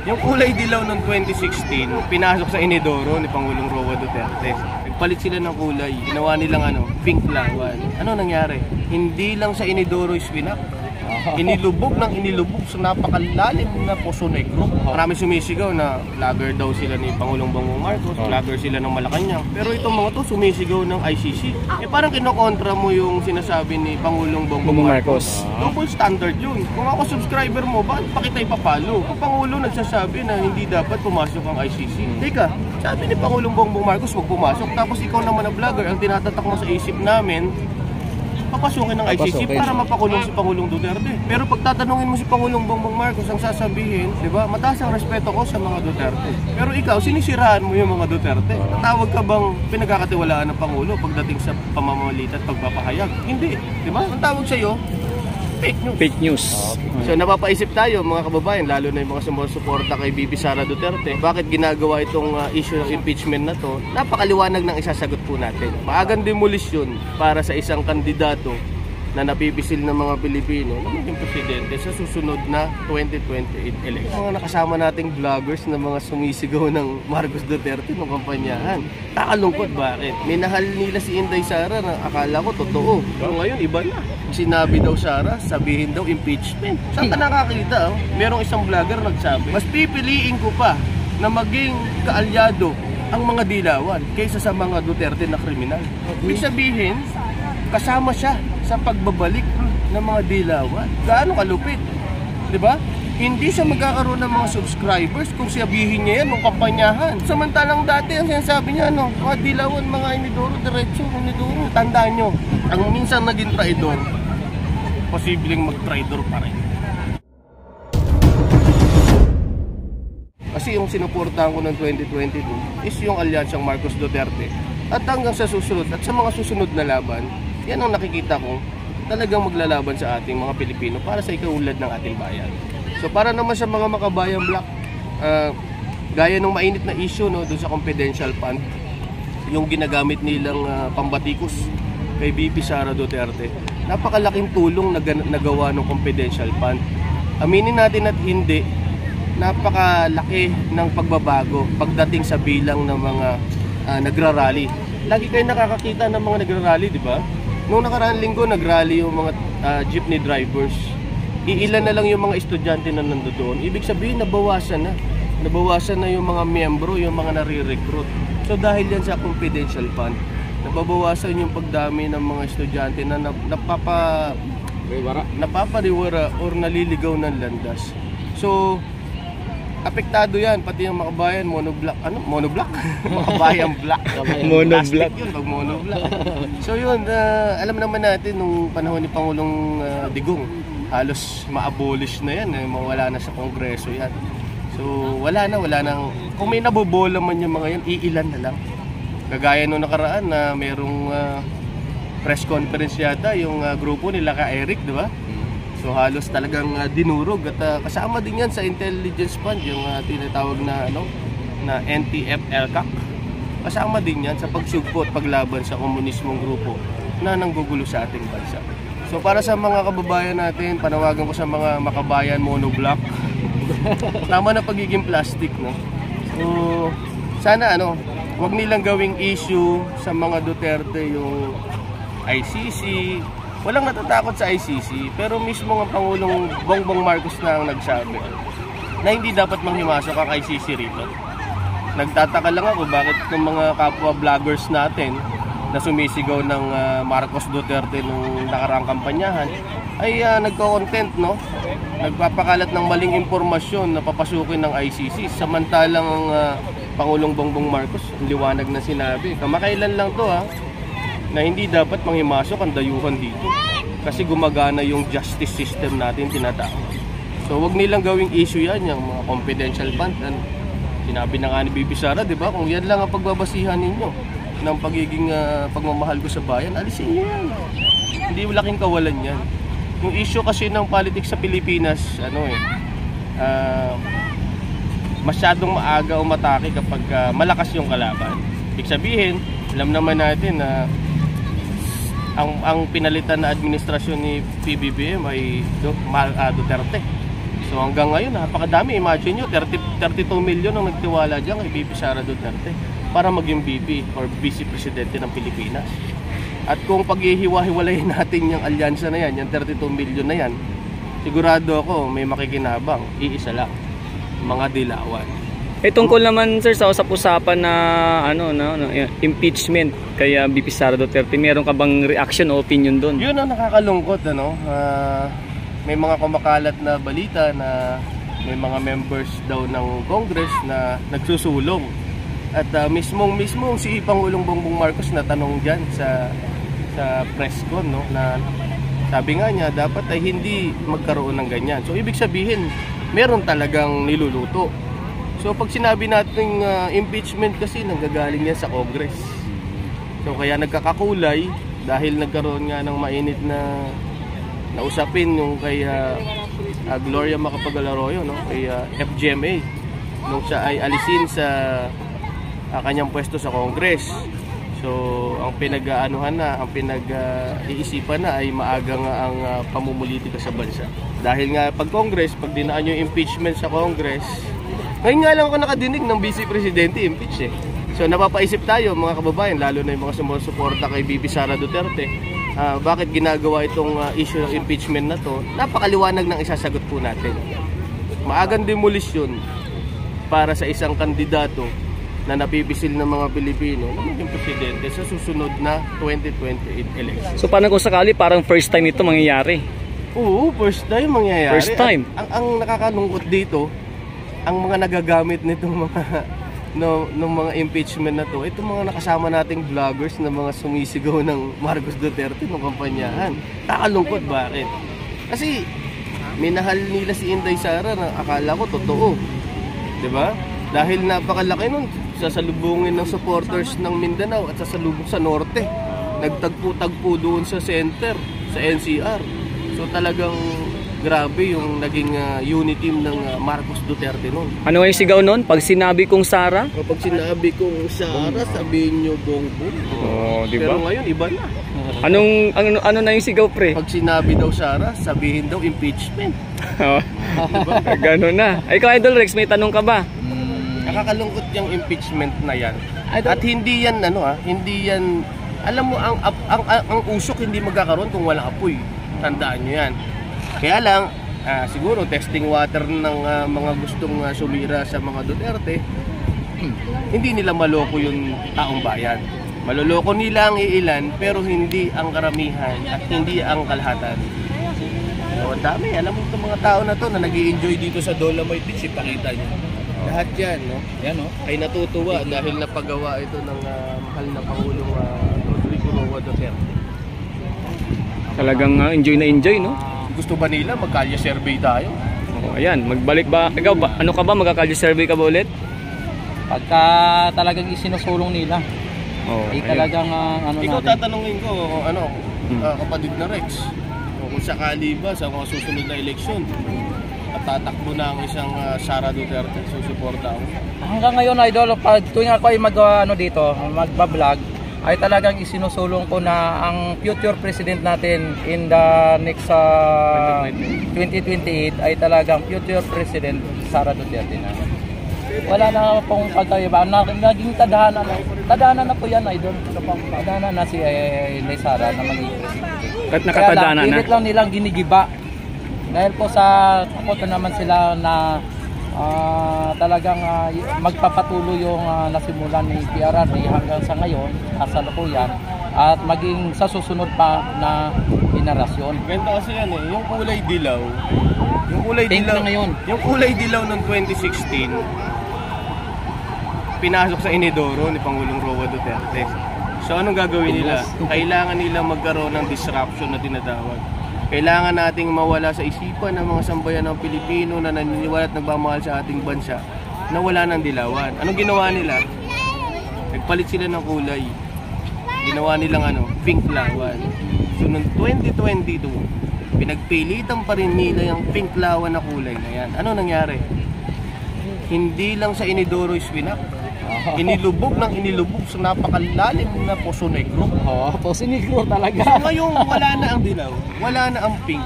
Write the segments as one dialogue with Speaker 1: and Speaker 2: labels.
Speaker 1: Yung kulay dilaw noong 2016, pinasok sa inidoro ni Pangulong Roa Duterte. Nagpalit sila ng kulay, ginawa nilang pink lawan. Ano nangyari? Hindi lang sa inidoro iswinak. Inilubog sa napakalalim na Poso Negro. Marami sumisigaw na vlogger daw sila ni Pangulong Bongbong Marcos, vlogger sila ng Malacanang. Pero itong mga to sumisigaw ng ICC. Parang kinokontra mo yung sinasabi ni Pangulong Bongbong Marcos. Double standard yun. Kung ako subscriber mo, bakit pa kita ipapalo? Kung Pangulo nagsasabi na hindi dapat pumasok ang ICC. Teka, sabi ni Pangulong Bongbong Marcos huwag pumasok. Tapos ikaw naman na vlogger, ang tinatatak mo sa isip namin, papasukin ng ICC para mapakulong si Pangulong Duterte. Pero pag tatanungin mo si Pangulong Bongbong Marcos, ang sasabihin, di ba, mataas ang respeto ko sa mga Duterte. Pero ikaw, sinisiraan mo yung mga Duterte. Tawag ka bang pinagkakatiwalaan ng Pangulo pagdating sa pamamalit at pagpapahayag? Hindi. Di ba? Ang tawag sa'yo, fake news.
Speaker 2: Fake news.
Speaker 1: So napapaisip tayo mga kababayan, lalo na yung mga sumusuporta kay Bibi Sara Duterte, bakit ginagawa itong issue ng impeachment na to? Napakaliwanag ng isasagot po natin. Maagang demolisyon para sa isang kandidato na napipisil ng mga Pilipino na maging presidente sa susunod na 2028 election. Mga nakasama nating vloggers na mga sumisigaw ng Marcos Duterte ng kampanyahan. Kakalungkot, bakit? Minahal nila si Inday Sara na akala ko totoo. Pero ngayon iba na. Sinabi daw Sara, sabihin daw impeachment. Saan ka nakakita? Merong isang vlogger nagsabi, mas pipiliin ko pa na maging kaalyado ang mga dilawan kaysa sa mga Duterte na kriminal. Ibig sabihin, kasama siya sa pagbabalik ng mga dilawan. Gaano kalupit? Diba? Hindi siya magkakaroon ng mga subscribers kung sabihin niya yan ng kampanyahan. Samantalang dati ang sinasabi niya, mga dilawan, mga inidoro, diretso, inidoro. Tandaan nyo, ang minsan naging traidor, posibleng mag-traidor pa rin. Kasi yung sinuportahan ko ng 2022 is yung alyansyang Marcos Duterte. At hanggang sa susunod at sa mga susunod na laban, yan ang nakikita ko talagang maglalaban sa ating mga Pilipino para sa ikaulad ng ating bayan. So para naman sa mga makabayang black, gaya ng mainit na issue doon sa confidential fund, yung ginagamit nilang pambatikos kay VP Sara Duterte, napakalaking tulong na nagawa ng confidential fund. Aminin natin at hindi, napakalaki ng pagbabago pagdating sa bilang ng mga nagrarally. Lagi kayo nakakakita ng mga nagrarally, di ba? Noong nakaraang linggo, nagrally yung mga jeepney drivers. Iilan na lang yung mga estudyante na nandoon. Ibig sabihin, nabawasan na. Nabawasan na yung mga miyembro, yung mga nare-recruit. So dahil yan sa confidential fund, nababawasan yung pagdami ng mga estudyante na napapariwara or naliligaw ng landas. So, apektado yan, pati yung makabayan, monoblock. Ano? Monoblock? Makabayan black.
Speaker 2: Monoblock.
Speaker 1: Yun, pag monoblock. So yun, alam naman natin nung panahon ni Pangulong Digong, halos ma-abolish na yan, mawala na sa Kongreso yan. So wala na. Kung may nabobola man yung mga yan, iilan na lang. Kagaya nung nakaraan na merong press conference yata, yung grupo nila ka Eric, di ba? So halos talagang dinurog at kasama din yan sa intelligence fund, yung tinatawag na na NTF-ELCAC. Kasama din yan sa pagsugpo at paglaban sa komunismong grupo na nanggugulo sa ating bansa. So para sa mga kababayan natin, panawagan ko sa mga makabayan monoblock, tama na pagiging plastic, no? So sana wag nilang gawing issue sa mga Duterte yung ICC. Walang natatakot sa ICC, pero mismo ang Pangulong Bongbong Marcos na ang nagsabi na hindi dapat manghimasok ang ICC rito. Nagtataka lang ako bakit ng mga kapwa vloggers natin na sumisigaw ng Marcos Duterte nung nakaraang kampanyahan ay nagko-content, nagpapakalat ng maling impormasyon na papasukin ng ICC, samantalang ang Pangulong Bongbong Marcos liwanag na sinabi, kamakailan lang to na hindi dapat manghimasok ang dayuhan dito kasi gumagana yung justice system natin tinatawag. So wag nilang gawing issue yan, yung mga confidential fund. Sinabi na nga ni Bibi Sara, di ba, kung yan lang ang pagbabasihan ninyo ng pagiging pagmamahal ko sa bayan, alisin nyo yan. Hindi laking kawalan yan. Yung issue kasi ng politics sa Pilipinas, masyadong maaga umatake kapag malakas yung kalaban. Ibig sabihin, alam naman natin na ang pinalitan na administrasyon ni PBBM ay Duterte. So So hanggang ngayon, napakadami. Imagine nyo, 32 million ang nagtiwala dyan kay VP Sara Duterte para maging VP or Vice Presidente ng Pilipinas. At kung paghihiwa-hiwalayin natin yung alyansa na yan, yung 32 million na yan, sigurado ako may makikinabang, iisa lang, mga dilawan.
Speaker 2: Tungkol naman sir sa usap-usapan na impeachment kay VP Sara Duterte, meron ka bang reaction o opinion doon?
Speaker 1: Yun ang nakakalungkot, may mga kumakalat na balita na may mga members daw ng Congress na nagsusulong. At mismong si Pangulong Bongbong Marcos na tanong diyan sa press con, no, na sabi nga niya dapat ay hindi magkaroon ng ganyan. So ibig sabihin, meron talagang niluluto. So pag sinabi nating impeachment kasi nanggagaling yan sa Congress. So kaya nagkakakulay dahil nagkaroon nga ng mainit na usapin yung kay Gloria Macapagal-Arroyo, no, kay FGMA nung siya ay alisin sa kanyang pwesto sa Congress. So ang pinag-aanuhan na, ang pinag-iisipan na ay maaga nga ang pamumulitika sa bansa. Dahil nga pag Congress, pag dinaan yung impeachment sa Congress, ngayon nga lang ako nakadinig ng Vice Presidente impeach eh. So napapaisip tayo mga kababayan, lalo na yung mga sumusuporta kay VP Sara Duterte, bakit ginagawa itong issue ng impeachment na to? Napakaliwanag ng isasagot po natin. Maagang demolisyon para sa isang kandidato na napipisil ng mga Pilipino na maging presidente sa susunod na 2028 election. So
Speaker 2: paano kung sakali parang first time ito mangyayari?
Speaker 1: Oo, first time mangyayari.
Speaker 2: First time.
Speaker 1: Ang nakakalungkot dito, ang mga nagagamit nitong mga ng mga impeachment na to, itong mga nakasama nating vloggers na mga sumisigaw ng Marcos Duterte ng kampanyahan. Nakakalungkot, bakit? Kasi minahal nila si Inday Sara na akala ko totoo. 'Di ba? Dahil napakalaki nun, sasalubungin ng supporters ng Mindanao at sasalubong sa norte. Nagtagpo-tagpo doon sa center, sa NCR. So talagang grabe yung naging unity team ng Marcos Duterte noon.
Speaker 2: Ano yung sigaw noon? Pag sinabi kong Sara?
Speaker 1: Kapag sinabi kong Sara, sabihin nyo Bongbong.
Speaker 2: Oh, di ba?
Speaker 1: Pero ngayon iba na.
Speaker 2: Ano na yung sigaw, pre?
Speaker 1: Pag sinabi daw Sara, sabihin daw impeachment.
Speaker 2: Diba? Gano'n na. Ikaw, Idol Rex, may tanong ka ba?
Speaker 1: Nakakalungkot yung impeachment na yan. At hindi yan hindi yan, alam mo ang usok hindi magkakaroon kung walang apoy. Tandaan nyo yan. Kaya lang, siguro testing water ng mga gustong sumira sa mga Duterte, hindi nila maloko yung taong bayan. Maloloko nila ang iilan, pero hindi ang karamihan at hindi ang kalahatan. So, ang dami. Alam mo itong mga tao na to na nag-i-enjoy dito sa Dolomite Beach, ipakita nyo. Lahat yan, no?
Speaker 2: Yan, no?
Speaker 1: Ay natutuwa dahil napagawa ito ng mahal na Pangulong Rodrigo Roa Duterte.
Speaker 2: Talagang enjoy na enjoy, no?
Speaker 1: Gusto ba nila magkalye survey tayo?
Speaker 2: Oh, ayan, magbalik ba? Ikaw ba, ano ka ba? Magkakalye survey ka ba ulit?
Speaker 3: Pagka talagang isinusulong nila.
Speaker 2: Oh,
Speaker 3: talagang
Speaker 1: ikaw tatanungin ko, kapatid na Rex, kung sakali ba sa mga susunod na eleksyon at tatakbo na ang isang Sara Duterte, susuporta ako.
Speaker 3: Hanggang ngayon, Idol, pag tuwing ako ay magbablog, ay talagang isinusulong ko na ang future president natin in the next 2028 ay talagang future president Sara Duterte na. Wala na pong pagkaiba. Naging tadhana na po yan, Idol. Tadhana na si Inday Sara na maging president.
Speaker 2: At nakatadhana na.
Speaker 3: Pilit lang nilang ginigiba. Dahil po sa takot naman sila na talagang magpapatuloy yung nasimulan ni PRRD hanggang sa ngayon, kasalukuyan, at maging sa susunod pa na generasyon.
Speaker 1: Ganito kasi yan yung kulay dilaw. Yung kulay dilaw ng 2016, pinasok sa inidoro ni Pangulong Roa Duterte. So anong gagawin nila? Kailangan nila magkaroon ng disruption na tinatawag. Kailangan nating mawala sa isipan ng mga sambayan ng Pilipino na naniniwala at nagmamahal sa ating bansa na wala ng dilawan. Anong ginawa nila? Nagpalit sila ng kulay. Ginawa nilang pink lawan. So noong 2022, pinagpilitan pa rin nila yung pink lawan na kulay na yan. Ano nangyari? Hindi lang sa inidoro iswinak. Inilubog sa napakalalim na Poso Negro.
Speaker 3: Poso Negro talaga.
Speaker 1: So ngayon wala na ang dilaw, wala na ang pink.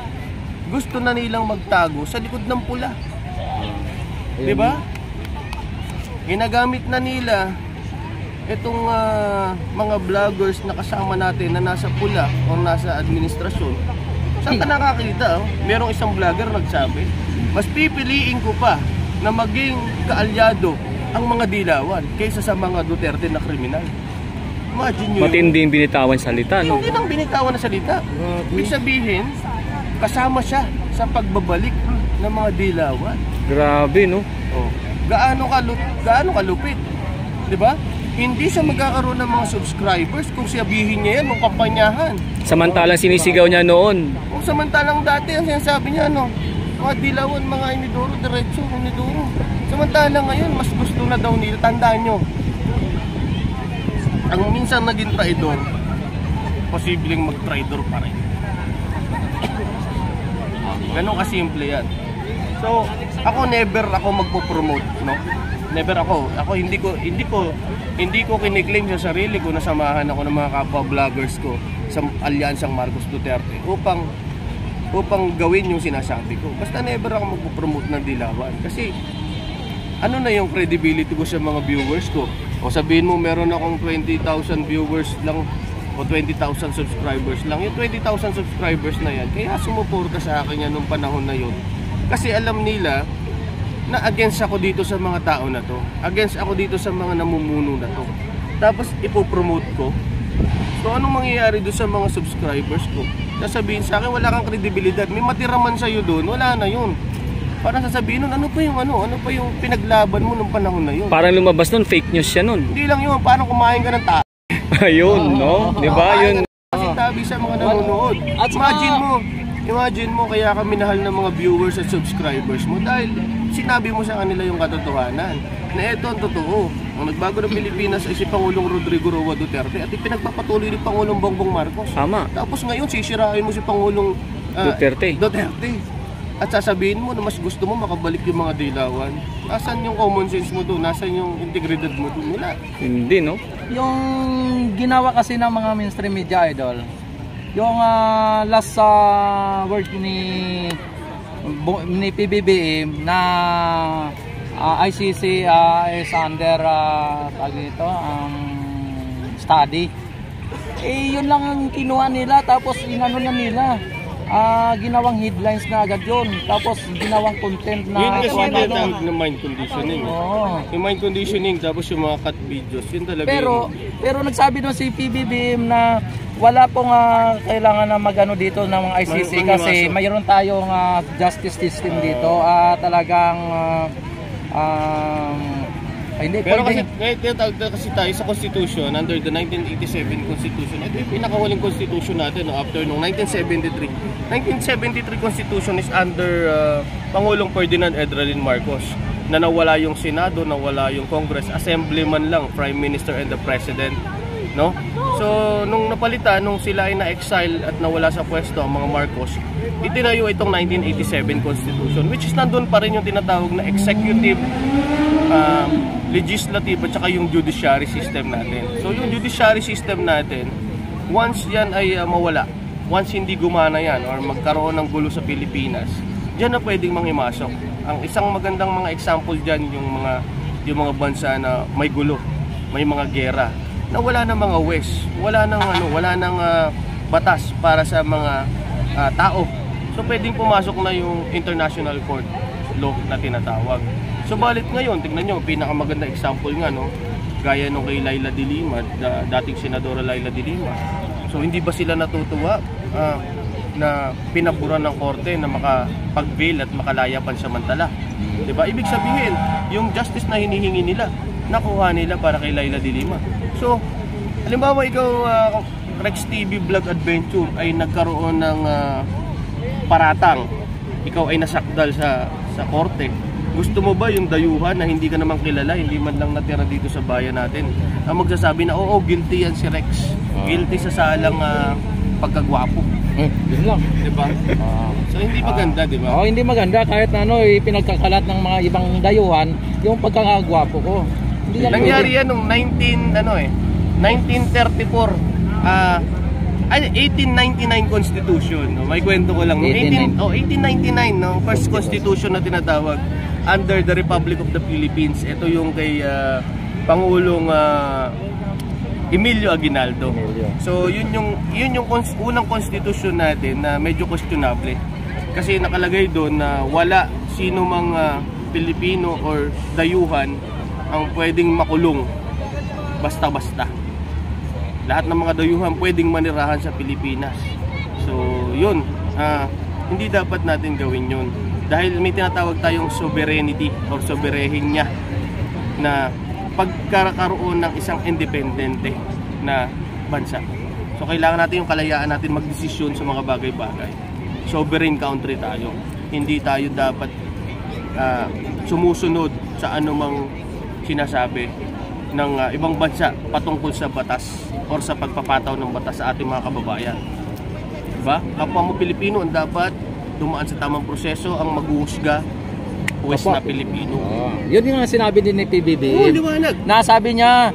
Speaker 1: gusto na nilang magtago sa likod ng pula. Di ba? Ginagamit na nila itong mga vloggers na kasama natin na nasa pula o nasa administrasyon. Saan ka nakakita? Merong isang vlogger nagsabi, mas pipiliin ko pa na maging kaalyado ang mga dilawan kaysa sa mga Duterte na kriminal. Imagine nyo.
Speaker 2: Matindi yung binitawan salita, no?
Speaker 1: Hindi nang binitawan na salita. Ibig sabihin, kasama siya sa pagbabalik ng mga dilawan.
Speaker 2: Grabe, no?
Speaker 1: Oh. Gaano kalupit, 'di ba? Hindi siya magkakaroon ng mga subscribers kung sabihin niya yan ng kampanyahan.
Speaker 2: Samantalang sinisigaw niya noon.
Speaker 1: Kung samantalang dati ang sinasabi niya, mga dilawan, mga inidoro, diretso, inidoro. Samantalang ngayon, mas gusto na daw nila. Tandaan nyo, ang minsan naging traidor, posibleng mag-traidor pa rin. Ganun kasimple yan. So, ako never ako magpo-promote, no? Never ako. Ako hindi ko kiniklaim sa sarili ko na samahan ako ng mga kapwa-vloggers ko sa Alyansang Marcos Duterte upang gawin yung sinasabi ko. Basta never ako magpo-promote ng dilawan kasi ano na yung credibility ko sa mga viewers ko? O sabihin mo meron akong 20,000 viewers lang o 20,000 subscribers lang. Yung 20,000 subscribers na yan, kaya sumuporta sa akin yan nung panahon na yun. Kasi alam nila na against ako dito sa mga tao na to. Against ako dito sa mga namumuno na to. Tapos ipopromote ko. So anong mangyayari doon sa mga subscribers ko? Sasabihin sa akin, wala kang kredibilidad. May matira man sa'yo doon, wala na yun. Parang sasabihin nun, ano pa yung pinaglaban mo nung panahon na yun?
Speaker 2: Parang lumabas nun, fake news siya nun.
Speaker 1: Hindi lang yun, parang kumain ka ng tabi.
Speaker 2: Ayun, no? Di ba? Yun.
Speaker 1: Kasi tabi sa mga nanonood. Imagine mo kaya ka minahal ng mga viewers at subscribers mo dahil sinabi mo sa kanila yung katotohanan. Na ito ang totoo. Ang nagbago ng Pilipinas ay si Pangulong Rodrigo Roa Duterte at ipinagpapatuloy ni Pangulong Bongbong Marcos.
Speaker 2: Tama.
Speaker 1: Tapos ngayon sisirain mo si Pangulong
Speaker 2: Duterte.
Speaker 1: At sasabihin mo na mas gusto mo makabalik yung mga dilawan. Nasaan yung common sense mo doon? Nasaan yung integridad mo doon? Wala.
Speaker 2: Hindi, no?
Speaker 3: Yung ginawa kasi ng mga mainstream media, idol, yung last word ni PBBM na ICC is under study. Yun lang ang kinuha nila, tapos inano na nila. Ginawang headlines na agad yun. Tapos ginawang content na
Speaker 1: yun kasi yung tinatawag na mind conditioning. Yung mind conditioning tapos yung mga cut videos, yun talaga.
Speaker 3: Pero nagsabi doon si PBBM na wala pong kailangan na magano dito ng mga ICC kasi mayroon tayong justice system dito. Talagang hindi
Speaker 1: pero
Speaker 3: pwede.
Speaker 1: kasi tayo sa Constitution, under the 1987 Constitution, ito yung pinakawaling Constitution natin after nung 1973. 1973 Constitution is under Pangulong Ferdinand Edralin Marcos na nawala yung Senado, nawala yung Congress, Assembly man lang, Prime Minister and the President, no? So nung napalitan, nung sila ay na-exile at nawala sa pwesto ang mga Marcos, itinayo itong 1987 Constitution, which is nandun pa rin yung tinatawag na executive, legislative at saka yung judiciary system natin. So yung judiciary system natin, once yan ay mawala, once hindi gumana yan or magkaroon ng gulo sa Pilipinas, diyan na pwedeng manghimasok. Ang isang magandang mga example diyan yung mga bansa na may gulo, may mga gera, na wala nang mga wes, wala nang batas para sa mga tao. So pwedeng pumasok na yung international court law na tinatawag. So balit ngayon, tingnan nyo, pinakamaganda example nga, no? Gaya nung kay Laila de Lima, dating Senadora Laila de Lima. So hindi ba sila natutuwa na pinaburan ng korte na makapag-bail at makalaya pansamantala? Diba? Ibig sabihin, yung justice na hinihingi nila, nakuha nila para kay Laila de Lima. So, halimbawa ikaw, Rex TV Vlog Adventure ay nagkaroon ng paratang, ikaw ay nasakdal sa korte. Gusto mo ba yung dayuhan na hindi ka naman kilala, hindi man lang natira dito sa bayan natin, ang magsasabi na oo, guilty yan si Rex, guilty sa salang pagkagwapo.
Speaker 3: Yun lang,
Speaker 1: diba? So hindi maganda, diba?
Speaker 3: Hindi maganda kahit pinagkakalat ng mga ibang dayuhan yung pagkakagwapo ko. Hindi yan
Speaker 1: nangyari yan nung 1934. Ay, 1899 Constitution. No? May kwento ko lang. 1899, no? First Constitution na tinatawag under the Republic of the Philippines. Ito yung kay Pangulong Emilio Aguinaldo. So, yun yung unang constitution natin na medyo questionable. Kasi nakalagay doon na wala sino mang Pilipino or dayuhan ang pwedeng makulong basta-basta. Lahat ng mga dayuhan pwedeng manirahan sa Pilipinas. So, yun. Hindi dapat natin gawin yun. Dahil may tinatawag tayong sovereignty or soberehenya na pagkakaroon ng isang independente na bansa. So, kailangan natin yung kalayaan natin magdesisyon sa mga bagay-bagay. Sovereign country tayo. Hindi tayo dapat sumusunod sa anumang sinasabi ng ibang bansa patungkol sa batas or sa pagpapataw ng batas sa ating mga kababayan. Diba? Kapwa mo Pilipino ang dapat dumaan sa tamang proseso ang maghuhusga West na Pilipino.
Speaker 3: Yun yung sinabi din ni PBBM.
Speaker 1: Liwanag.
Speaker 3: Nasabi niya,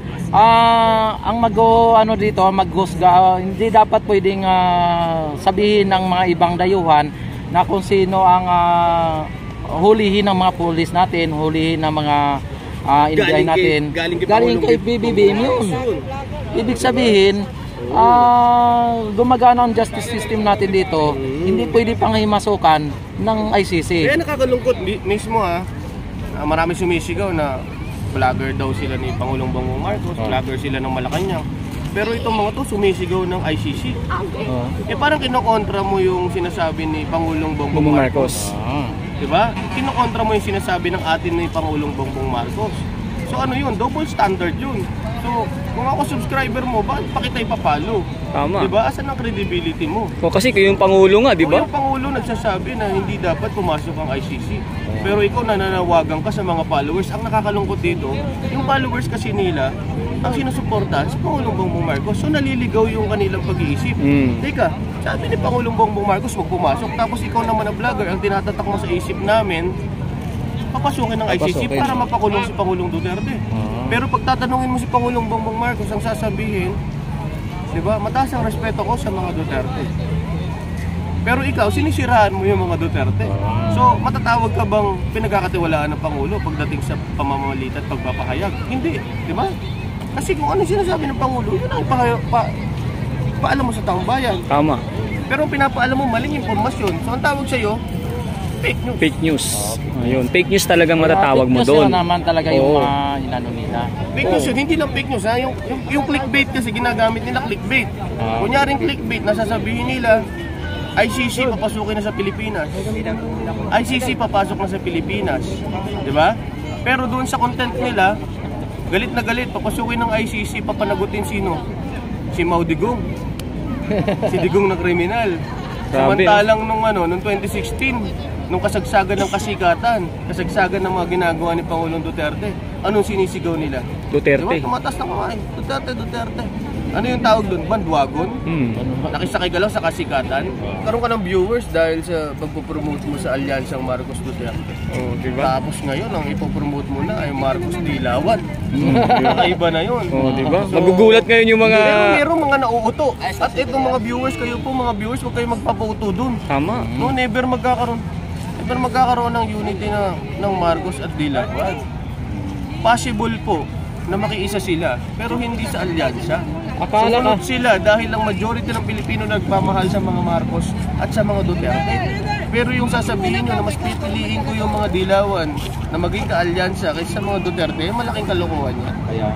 Speaker 3: ang maghusga, hindi dapat pwedeng sabihin ng mga ibang dayuhan na kung sino ang hulihin ng mga pulis natin, hulihin ng mga Indian natin. Galing kay PBBM yun. Ibig sabihin, gumagana ang justice system natin dito, hindi pwede pang himasukan ng ICC.
Speaker 1: Kaya nakakalungkot mismo marami sumisigaw na vlogger daw sila ni Pangulong Bongbong Marcos, vlogger sila ng Malacanang. Pero itong mga to sumisigaw ng ICC. Parang kinokontra mo yung sinasabi ni Pangulong Bongbong Marcos. Diba? Kinokontra mo yung sinasabi ng atin ni Pangulong Bongbong Marcos. So ano yun? Double standard yun. So, kung ako subscriber mo, bakit pa kita ipapalo?
Speaker 2: Tama.
Speaker 1: Diba? Asan ang credibility mo?
Speaker 2: Kasi yung Pangulo nga, di ba?
Speaker 1: Yung Pangulo nagsasabi na hindi dapat pumasok ang ICC. Pero ikaw nananawagan ka sa mga followers. Ang nakakalungkot dito, yung followers kasi nila, ang sinusuportahan si Pangulong Bongbong Marcos. So, naliligaw yung kanilang pag-iisip. Teka, sabi ni Pangulong Bongbong Marcos, huwag pumasok. Tapos ikaw naman na vlogger, ang tinatatak mo sa isip namin, papasukin ng ICC para mapakulong si Pangulong Duterte. Pero pag tatanungin mo si Pangulong Bongbong Marcos, ang sasabihin, di ba, mataas ang respeto ko sa mga Duterte. Pero ikaw, sinisiraan mo yung mga Duterte. So, matatawag ka bang pinagkakatiwalaan ng Pangulo pagdating sa pamamalit at pagpapahayag? Hindi, di ba? Kasi kung ano sinasabi ng Pangulo, yun ang paalam mo sa taong bayan.
Speaker 2: Tama.
Speaker 1: Pero pinapaalam mo maling impormasyon. So, ang tawag sa'yo, fake news.
Speaker 2: Fake news. Ayun, fake news talagang matatawag mo doon.
Speaker 3: Fake news naman talaga yung inano nila.
Speaker 1: Fake news yun, hindi lang fake news. Yung clickbait kasi ginagamit nila, clickbait. Kunyaring clickbait, nasasabihin nila, ICC papasukin na sa Pilipinas. ICC papasok na sa Pilipinas. Diba? Pero doon sa content nila, galit na galit, papasukin ng ICC, papanagutin sino? Si Mao Digong. Si Digong na kriminal. Samantalang nung 2016, nung kasagsagan ng kasikatan, kasagsagan ng mga ginagawa ni Pangulong Duterte, anong sinisigaw nila?
Speaker 2: Duterte.
Speaker 1: Diba? Tumatas na kamay. Duterte. Ano yung tawag doon? Bandwagon? Nakisakay ka lang sa kasikatan? Karoon ka ng viewers dahil sa pagpupromote mo sa alyansang Marcos Duterte.
Speaker 2: Diba?
Speaker 1: Tapos ngayon, ang ipopromote mo na ay Marcos Dilawan. Iba na yun.
Speaker 2: Diba? So, magugulat ngayon yung mga...
Speaker 1: Meron mga nauuto. At itong mga viewers, kayo po mga viewers, huwag kayo magpapauto doon.
Speaker 2: Tama.
Speaker 1: No, never magkakaroon ng unity ng Marcos at Dilawan. Possible po na makiisa sila, pero hindi sa alyansa. Sumunod sila dahil ang majority ng Pilipino nagmamahal sa mga Marcos at sa mga Duterte. Pero yung sasabihin nyo na mas pipiliin ko yung mga Dilawan na maging kaalyansa kaysa sa mga Duterte, malaking kalokohan yan.